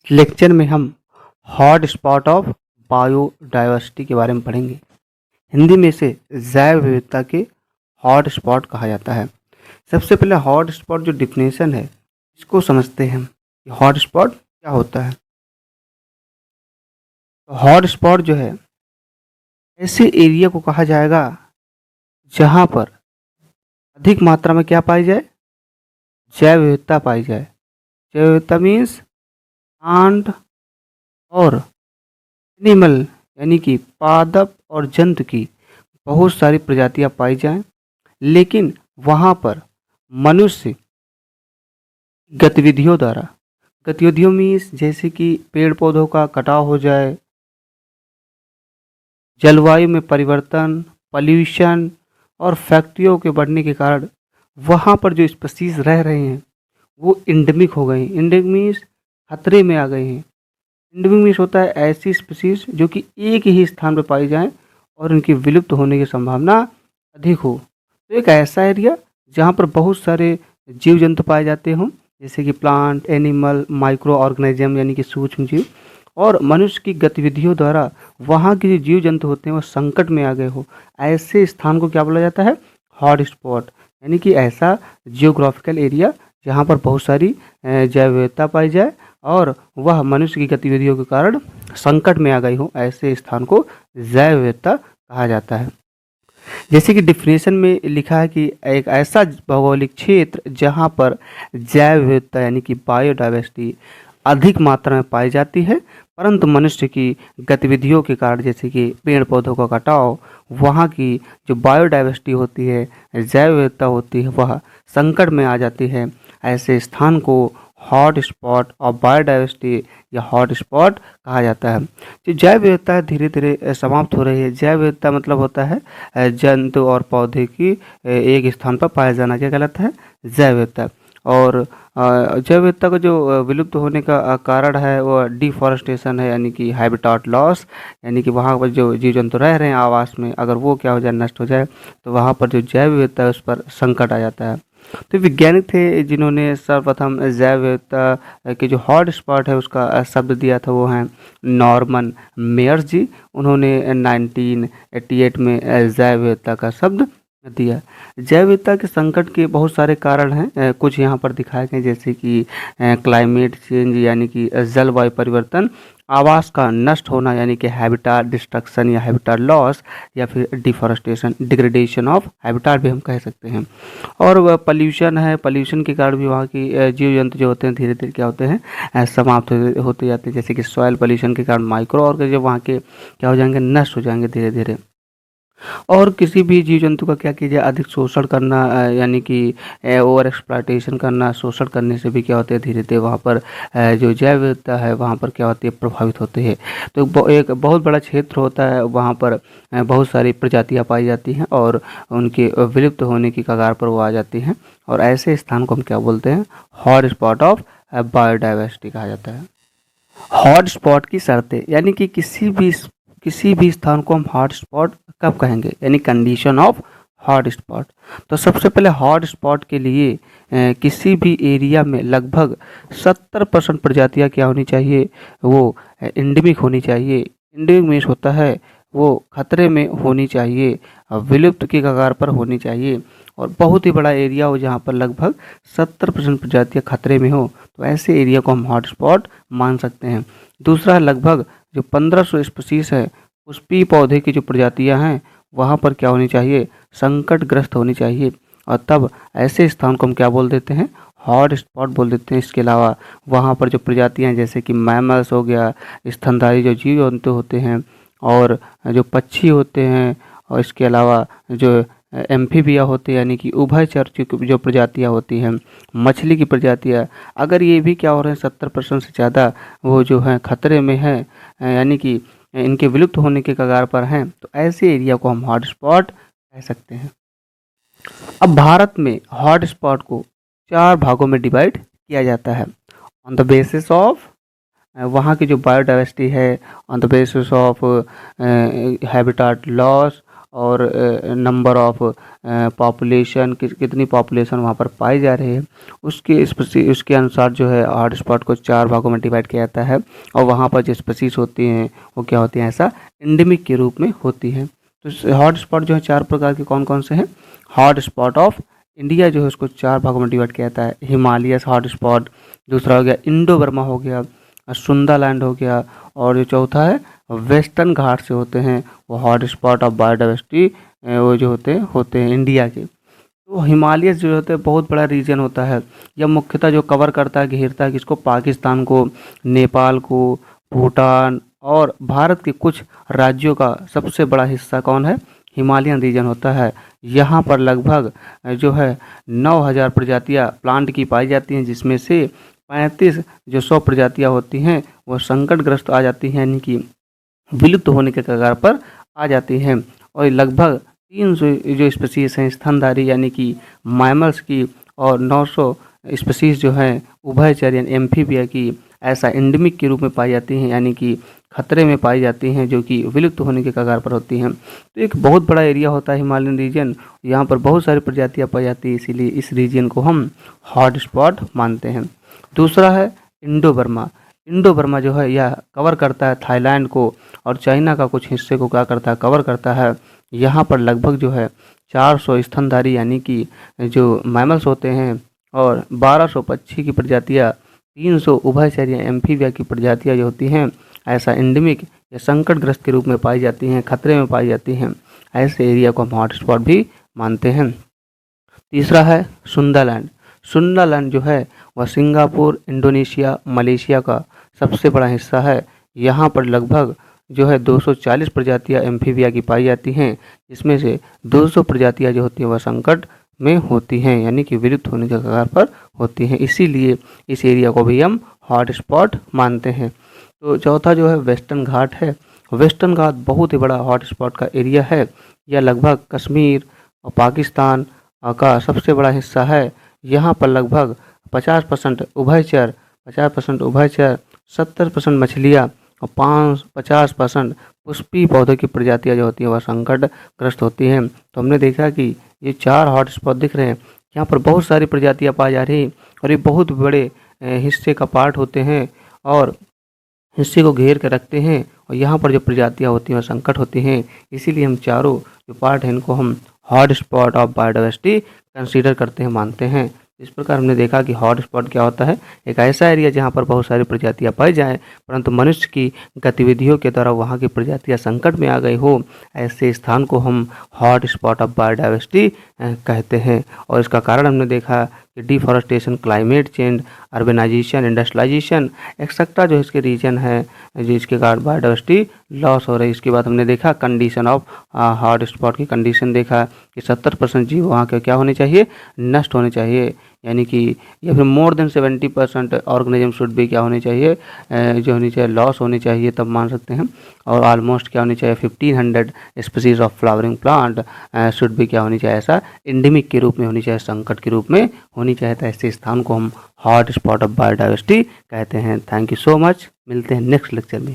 Lecture में हम hot spot of biodiversity के बारे में पढ़ेंगे। हिंदी में इसे जैव विविधता के हॉट स्पॉट कहा जाता है। सबसे पहले हॉट स्पॉट जो डिफिनेशन है इसको समझते हैं कि हॉट स्पॉट क्या होता है। तो हॉट स्पॉट जो है ऐसे एरिया को कहा जाएगा जहाँ पर अधिक मात्रा में क्या पाई जाए, जैव विविधता पाई जाए। जैव विविधता मीन्स प्लांट और एनिमल यानी कि पादप और जंतु की बहुत सारी प्रजातियां पाई जाएं, लेकिन वहाँ पर मनुष्य गतिविधियों मीन्स जैसे कि पेड़ पौधों का कटाव हो जाए, जलवायु में परिवर्तन, पॉल्यूशन और फैक्ट्रियों के बढ़ने के कारण वहाँ पर जो स्पीसीज रह रहे हैं वो इंडेमिक हो गए हैं। इंडेमिक मीन्स खतरे में आ गए हैं। इंडेमिक मीन्स होता है ऐसी स्पीसीज जो कि एक ही स्थान पर पाई जाएं और उनकी विलुप्त होने की संभावना अधिक हो। तो एक ऐसा एरिया जहाँ पर बहुत सारे जीव जंतु पाए जाते हों, जैसे कि प्लांट, एनिमल, माइक्रो ऑर्गेनिज्म यानी कि सूक्ष्म जीव, और मनुष्य की गतिविधियों द्वारा वहाँ के जो जीव जंतु होते हैं वो संकट में आ गए हो। ऐसे स्थान को क्या बोला जाता है, हॉट स्पॉट, यानी कि ऐसा जियोग्राफिकल एरिया जहाँ पर बहुत सारी जैव विविधता पाई जाए और वह मनुष्य की गतिविधियों के कारण संकट में आ गई हो। ऐसे स्थान को जैव विविधता कहा जाता है। जैसे कि डिफिनेशन में लिखा है कि एक ऐसा भौगोलिक क्षेत्र जहाँ पर जैव विविधता यानी कि बायोडाइवर्सिटी अधिक मात्रा में पाई जाती है, परंतु मनुष्य की गतिविधियों के कारण जैसे कि पेड़ पौधों का कटाव, वहाँ की जो बायोडाइवर्सिटी होती है, जैव विविधता होती है, वह संकट में आ जाती है। ऐसे स्थान को हॉट स्पॉट ऑफ बायोडाइवर्सिटी या हॉट स्पॉट कहा जाता है। जो जैव विविधता धीरे धीरे समाप्त हो रही है। जैव विविधता मतलब होता है जंतु और पौधे की एक स्थान पर पाया जाना, क्या कहलाता है, जैव विविधता। और जैव विविधता का जो विलुप्त होने का कारण है वो डिफॉरेस्टेशन है, यानी कि हैबिटाट लॉस, यानी कि वहाँ पर जो जीव जंतु रह रहे हैं आवास में, अगर वो क्या हो जाए, नष्ट हो जाए, तो वहाँ पर जो जैव विविधता है उस पर संकट आ जाता है। तो वैज्ञानिक थे जिन्होंने सर्वप्रथम जैव विविधता के जो हॉट स्पॉट है उसका शब्द दिया था, वो हैं नॉर्मन मेयर्स जी। उन्होंने 1988 में जैव विविधता का शब्द दिया। जैव विविधता के संकट के बहुत सारे कारण हैं, कुछ यहाँ पर दिखाए गए, जैसे कि क्लाइमेट चेंज यानी कि जलवायु परिवर्तन, आवास का नष्ट होना यानी कि हैबिटाट डिस्ट्रक्शन या हैबिटाट लॉस, या फिर डिफॉरेस्टेशन, डिग्रेडेशन ऑफ हैबिटाट भी हम कह सकते हैं। और वह पॉल्यूशन है, पॉल्यूशन के कारण भी वहाँ की जीव जंतु जो होते हैं धीरे धीरे क्या होते हैं, समाप्त होते जाते हैं। जैसे कि सॉइल पॉल्यूशन के कारण माइक्रो ऑर्गेनिज्म वहाँ के क्या हो जाएंगे, नष्ट हो जाएंगे धीरे धीरे। और किसी भी जीव जंतु का क्या कीजिए, अधिक शोषण करना यानी कि ओवर एक्सप्लॉयटेशन करना, शोषण करने से भी क्या होते हैं, धीरे धीरे वहाँ पर जो जैव विविधता है वहाँ पर क्या होती है, प्रभावित होती है। तो एक बहुत बड़ा क्षेत्र होता है, वहाँ पर बहुत सारी प्रजातियाँ पाई जाती हैं और उनके विलुप्त होने की कगार पर वो आ जाती हैं। और ऐसे स्थान को हम क्या बोलते हैं, हॉट स्पॉट ऑफ बायोडाइवर्सिटी कहा जाता है। हॉट स्पॉट की शर्तें, यानी कि किसी भी स्थान को हम हॉट स्पॉट कब कहेंगे, यानी कंडीशन ऑफ हॉट स्पॉट। तो सबसे पहले हॉट स्पॉट के लिए किसी भी एरिया में लगभग 70% प्रजातियां क्या होनी चाहिए, वो इंडेमिक होनी चाहिए। इंडेमिक मीन्स होता है वो खतरे में होनी चाहिए, विलुप्त की कगार पर होनी चाहिए, और बहुत ही बड़ा एरिया हो जहाँ पर लगभग 70% प्रजातियाँ खतरे में हो, तो ऐसे एरिया को हम हॉट स्पॉट मान सकते हैं। दूसरा, लगभग जो 1500 स्पीसीज है उस पी पौधे की जो प्रजातियां हैं वहाँ पर क्या होनी चाहिए, संकटग्रस्त होनी चाहिए, और तब ऐसे स्थान को हम क्या बोल देते हैं, हॉट स्पॉट बोल देते हैं। इसके अलावा वहाँ पर जो प्रजातियां हैं जैसे कि मैमल्स हो गया, स्तनधारी जो जीव जंतु होते हैं, और जो पक्षी होते हैं, और इसके अलावा जो एम्फीबिया होते हैं यानी कि उभयचर जो प्रजातियां होती हैं, मछली की प्रजातियां, अगर ये भी क्या हो रहे हैं 70% से ज़्यादा वो जो है खतरे में है, यानी कि इनके विलुप्त होने के कगार पर हैं, तो ऐसे एरिया को हम हॉट स्पॉट कह सकते हैं। अब भारत में हॉट स्पॉट को 4 भागों में डिवाइड किया जाता है। ऑन द बेसिस ऑफ वहाँ की जो बायोडाइवर्सिटी है, on the basis of habitat loss, और नंबर ऑफ पॉपुलेशन कितनी पॉपुलेशन वहाँ पर पाई जा रही है, उसके अनुसार जो है हॉट स्पॉट को 4 भागों में डिवाइड किया जाता है। और वहाँ पर जो स्पीसीज होती हैं वो क्या होती हैं, ऐसा एंडेमिक के रूप में होती हैं। तो हॉट स्पॉट जो है 4 प्रकार के कौन कौन से हैं। हॉट स्पॉट ऑफ इंडिया जो है उसको 4 भागों में डिवाइड किया जाता है। हिमालयस हॉट स्पॉट, दूसरा हो गया इंडो बर्मा हो गया, सुंदरलैंड हो गया, और जो चौथा है वेस्टर्न घाट से होते हैं वो हॉट स्पॉट ऑफ बायोडाइवर्सिटी, वो जो होते हैं इंडिया के। तो हिमालयस जो होता है बहुत बड़ा रीजन होता है। यह मुख्यतः जो कवर करता है, घेरता है किसको, पाकिस्तान को, नेपाल को, भूटान और भारत के कुछ राज्यों का सबसे बड़ा हिस्सा कौन है, हिमालयन रीजन होता है। यहाँ पर लगभग जो है 9000 प्रजातियाँ प्लांट की पाई जाती हैं, जिसमें से 35 जो 100 प्रजातियाँ होती हैं वो संकटग्रस्त आ जाती हैं, यानी कि विलुप्त होने के कगार पर आ जाती हैं। और लगभग 300 जो स्पीसीज हैं स्तनधारी यानी कि मैमल्स की, और 900 स्पीसीज जो हैं उभयचर यानी एम्फीबिया की, ऐसा एंडेमिक के रूप में पाई जाती हैं, यानी कि खतरे में पाई जाती हैं, जो कि विलुप्त होने के कगार पर होती हैं। तो एक बहुत बड़ा एरिया होता है हिमालयन रीजन, यहाँ पर बहुत सारी प्रजातियाँ पाई जाती है, इसीलिए इस रीजन को हम हॉट स्पॉट मानते हैं। दूसरा है इंडो बर्मा। इंडो बर्मा जो है यह कवर करता है थाईलैंड को और चाइना का कुछ हिस्से को क्या करता है, कवर करता है। यहाँ पर लगभग जो है 400 स्तनधारी यानी कि जो मैमल्स होते हैं, और 1200 पक्षी की प्रजातियाँ, 300 उभयचर या एम्फीबिया की प्रजातियाँ जो होती हैं ऐसा एंडेमिक या संकटग्रस्त के रूप में पाई जाती हैं, खतरे में पाई जाती हैं। ऐसे एरिया को हम हॉट स्पॉट भी मानते हैं। तीसरा है सुंदरलैंड। सुंदरलैंड जो है वह सिंगापुर, इंडोनेशिया, मलेशिया का सबसे बड़ा हिस्सा है। यहाँ पर लगभग जो है 240 प्रजातियाँ एम्फीबिया की पाई जाती हैं, जिसमें से 200 प्रजातियाँ जो होती हैं वह संकट में होती हैं, यानी कि विलुप्त होने के कगार पर होती हैं। इसीलिए इस एरिया को भी हम हॉट स्पॉट मानते हैं। तो चौथा जो है वेस्टर्न घाट है। वेस्टर्न घाट बहुत ही बड़ा हॉट स्पॉट का एरिया है। यह लगभग कश्मीर और पाकिस्तान का सबसे बड़ा हिस्सा है। यहाँ पर लगभग 50% उभयचर, 70% मछलियाँ और 50% पुष्पी पौधों की प्रजातियाँ जो होती हैं वह संकटग्रस्त होती हैं। तो हमने देखा कि ये 4 हॉट स्पॉट दिख रहे हैं, यहाँ पर बहुत सारी प्रजातियाँ पाई जा रही हैं, और ये बहुत बड़े हिस्से का पार्ट होते हैं और हिस्से को घेर कर रखते हैं। और यहाँ पर जो प्रजातियाँ होती हैं वह संकट होती हैं। इसीलिए हम चारों जो पार्ट हैं इनको हम hot spot of biodiversity consider करते हैं, मानते हैं। इस प्रकार हमने देखा कि हॉट स्पॉट क्या होता है, एक ऐसा एरिया जहाँ पर बहुत सारी प्रजातियाँ पाई जाएँ, परंतु मनुष्य की गतिविधियों के द्वारा वहाँ की प्रजातियाँ संकट में आ गई हो, ऐसे स्थान को हम हॉट स्पॉट ऑफ बायोडाइवर्सिटी कहते हैं। और इसका कारण हमने देखा कि deforestation, climate change, urbanisation, industrialisation etcetera जो इसके रीजन है, जिसके कारण बायोडाइवर्सिटी लॉस हो रही है। इसके बाद हमने देखा कंडीशन ऑफ हॉट स्पॉट की कंडीशन देखा कि 70% जीव वहाँ के क्या होने चाहिए, नष्ट होने चाहिए, यानी कि या फिर मोर देन 70% ऑर्गेनिज्म शुड भी क्या होनी चाहिए, जो होनी चाहिए लॉस होनी चाहिए, तब मान सकते हैं। और ऑलमोस्ट क्या होनी चाहिए 1500 species of flowering plant should भी क्या होनी चाहिए, ऐसा एंडेमिक के रूप में होनी चाहिए, संकट के रूप में होनी चाहिए। तो ऐसे स्थान को हम हॉट स्पॉट ऑफ बायोडाइवर्सिटी कहते हैं। थैंक यू सो मच, मिलते हैं नेक्स्ट लेक्चर में।